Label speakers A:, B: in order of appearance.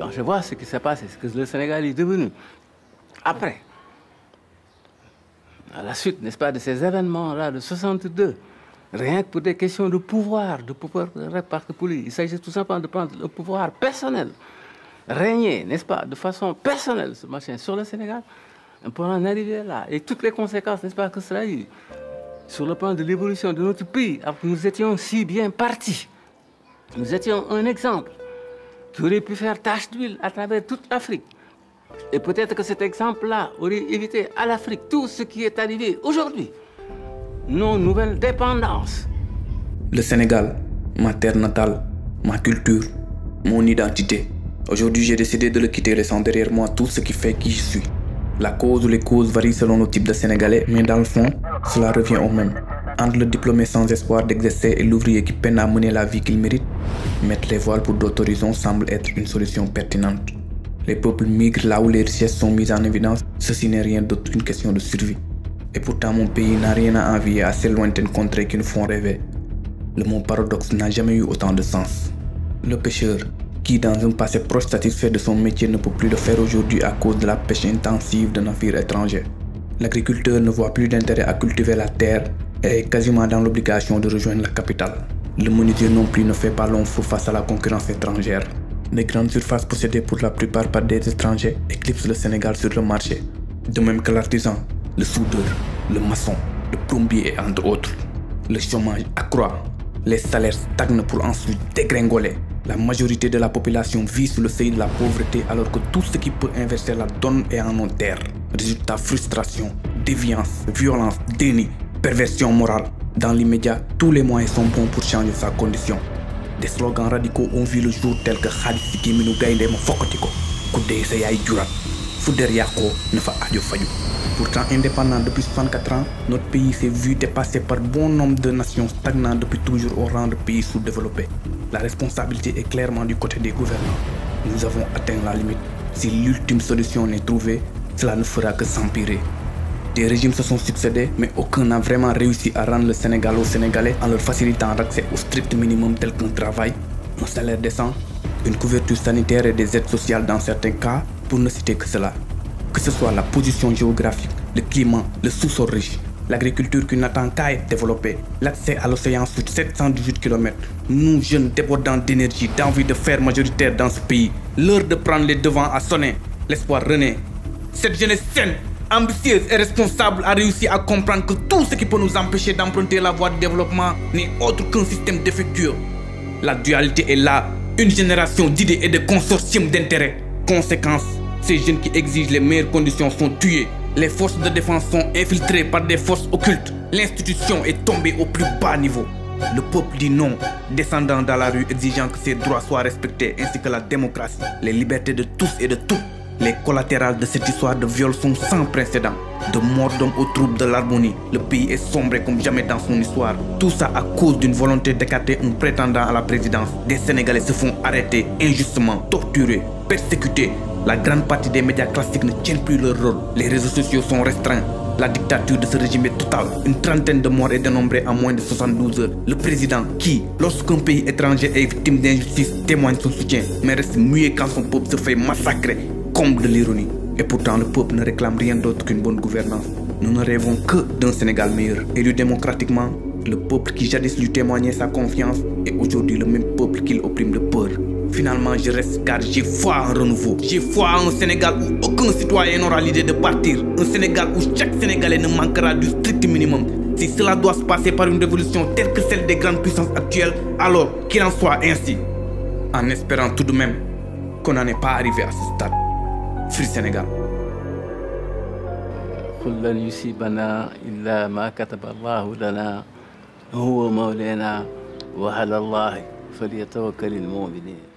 A: quand je vois ce qui s'est passé, ce que le Sénégal est devenu, après, à la suite, n'est-ce pas, de ces événements-là de 62, rien que pour des questions de pouvoir répartir pour lui, il s'agit tout simplement de prendre le pouvoir personnel, régner, n'est-ce pas, de façon personnelle, ce machin, sur le Sénégal, pour en arriver là, et toutes les conséquences, n'est-ce pas, que cela a eu, sur le plan de l'évolution de notre pays, nous étions si bien partis. Nous étions un exemple qui aurait pu faire tache d'huile à travers toute l'Afrique. Et peut-être que cet exemple-là aurait évité à l'Afrique tout ce qui est arrivé aujourd'hui. Nos nouvelles dépendances.
B: Le Sénégal, ma terre natale, ma culture, mon identité. Aujourd'hui, j'ai décidé de le quitter, laissant derrière moi tout ce qui fait qui je suis. La cause ou les causes varient selon le type de Sénégalais, mais dans le fond, cela revient au même. Entre le diplômé sans espoir d'exercer et l'ouvrier qui peine à mener la vie qu'il mérite, mettre les voiles pour d'autres horizons semble être une solution pertinente. Les peuples migrent là où les richesses sont mises en évidence, ceci n'est rien d'autre qu'une question de survie. Et pourtant mon pays n'a rien à envier à ces lointaines contrées qui nous font rêver. Le mot paradoxe n'a jamais eu autant de sens. Le pêcheur, qui dans un passé proche satisfait de son métier ne peut plus le faire aujourd'hui à cause de la pêche intensive de navires étrangers. L'agriculteur ne voit plus d'intérêt à cultiver la terre et est quasiment dans l'obligation de rejoindre la capitale. Le menuisier non plus ne fait pas long feu face à la concurrence étrangère. Les grandes surfaces possédées pour la plupart par des étrangers éclipsent le Sénégal sur le marché. De même que l'artisan, le soudeur, le maçon, le plombier et entre autres. Le chômage accroît, les salaires stagnent pour ensuite dégringoler. La majorité de la population vit sous le seuil de la pauvreté alors que tout ce qui peut inverser la donne est en nos terres. Résultat, frustration, déviance, violence, déni, perversion morale. Dans l'immédiat, tous les moyens sont bons pour changer sa condition. Des slogans radicaux ont vu le jour tels que Khalis Siki Minu Gaïndé ma Fokotiko, Koudé Sayay Djurat, Fouder Yako, Nefa Adjo Fayou. Pourtant indépendant depuis 64 ans, notre pays s'est vu dépassé par bon nombre de nations stagnantes depuis toujours au rang de pays sous-développés. La responsabilité est clairement du côté des gouvernants. Nous avons atteint la limite. Si l'ultime solution n'est trouvée, cela ne fera que s'empirer. Des régimes se sont succédés, mais aucun n'a vraiment réussi à rendre le Sénégal aux Sénégalais en leur facilitant l'accès au strict minimum tel qu'un travail, un salaire décent, une couverture sanitaire et des aides sociales dans certains cas, pour ne citer que cela. Que ce soit la position géographique, le climat, le sous-sol riche, l'agriculture qui n'attend qu'à être développée, l'accès à l'océan sur 718 km, nous jeunes débordants d'énergie, d'envie de faire majoritaire dans ce pays, l'heure de prendre les devants a sonné, l'espoir renaît. Cette jeunesse saine, ambitieuse et responsable a réussi à comprendre que tout ce qui peut nous empêcher d'emprunter la voie du développement n'est autre qu'un système défectueux. La dualité est là, une génération d'idées et de consortiums d'intérêts. Conséquence, ces jeunes qui exigent les meilleures conditions sont tués. Les forces de défense sont infiltrées par des forces occultes. L'institution est tombée au plus bas niveau. Le peuple dit non, descendant dans la rue exigeant que ses droits soient respectés ainsi que la démocratie, les libertés de tous et de toutes. Les collatérales de cette histoire de viol sont sans précédent. De mort d'hommes aux troubles de l'harmonie, le pays est sombré comme jamais dans son histoire. Tout ça à cause d'une volonté d'écarter un prétendant à la présidence. Des Sénégalais se font arrêter injustement, torturer, persécuter. La grande partie des médias classiques ne tiennent plus leur rôle. Les réseaux sociaux sont restreints. La dictature de ce régime est totale. Une trentaine de morts est dénombrée en moins de 72 heures. Le président qui, lorsqu'un pays étranger est victime d'injustice, témoigne son soutien, mais reste muet quand son peuple se fait massacrer. Comble de l'ironie. Et pourtant le peuple ne réclame rien d'autre qu'une bonne gouvernance. Nous ne rêvons que d'un Sénégal meilleur. Élu démocratiquement, le peuple qui jadis lui témoignait sa confiance est aujourd'hui le même peuple qu'il opprime de peur. Finalement je reste car j'ai foi en renouveau. J'ai foi en un Sénégal où aucun citoyen n'aura l'idée de partir. Un Sénégal où chaque Sénégalais ne manquera du strict minimum. Si cela doit se passer par une révolution telle que celle des grandes puissances actuelles, alors qu'il en soit ainsi. En espérant tout de même qu'on n'en est pas arrivé à ce stade. Free Sénégal.
A: قل لن يصيبنا إلا ما كتب الله لنا هو مولانا وعلى الله فليتوكل المؤمنين.